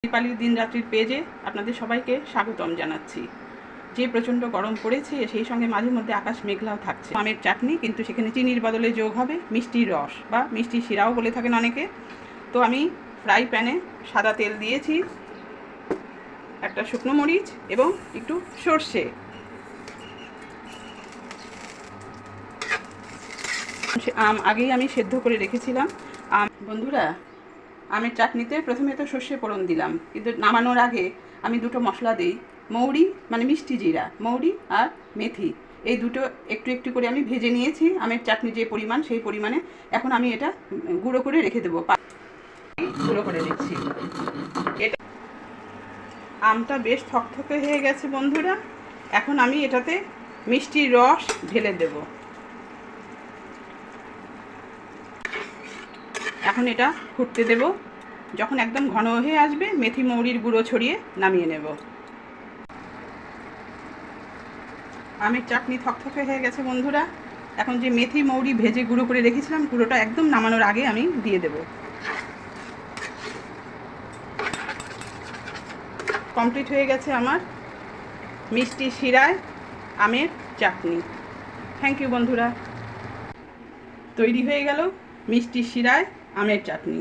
দীপালির দিন রাত্রির পেজে আপনাদের সবাইকে স্বাগতম জানাচ্ছি। যে প্রচণ্ড গরম পড়েছে সেই সঙ্গে মাঝে মধ্যে আকাশ মেঘলাও থাকছে। আমের চাটনি, কিন্তু সেখানে চিনির বদলে যোগ হবে মিষ্টির রস বা মিষ্টি শিরাও বলে থাকেন অনেকে। তো আমি ফ্রাই প্যানে সাদা তেল দিয়েছি, একটা শুকনো মরিচ এবং একটু সর্ষে। আম আগেই আমি সেদ্ধ করে রেখেছিলাম। বন্ধুরা, আমের চাটনিতে প্রথমে তো সর্ষে ফোড়ন দিলাম, কিন্তু নামানোর আগে আমি দুটো মশলা দিই। মৌরি মানে মিষ্টি জিরা, মৌরি আর মেথি, এই দুটো একটু একটু করে আমি ভেজে নিয়েছি। আমের চাটনি যে পরিমাণ সেই পরিমাণে এখন আমি এটা গুঁড়ো করে রেখে দেবো। গুঁড়ো করে দিচ্ছি। এটা আমটা বেশ থকথকে হয়ে গেছে বন্ধুরা। এখন আমি এটাতে মিষ্টির রস ঢেলে দেব। এখন এটা ফুটতে দেব। যখন একদম ঘন হয়ে আসবে মেথি মৌরির গুঁড়ো ছড়িয়ে নামিয়ে নেব। আমের চাটনি থকথকে হয়ে গেছে বন্ধুরা। এখন যে মেথি মৌরি ভেজে গুঁড়ো করে রেখেছিলাম, গুঁড়োটা একদম নামানোর আগে আমি দিয়ে দেব। কমপ্লিট হয়ে গেছে আমার মিষ্টি শিরায় আমের চাটনি। থ্যাংক ইউ বন্ধুরা। তৈরি হয়ে গেল মিষ্টি শিরায় আমের চাটনি।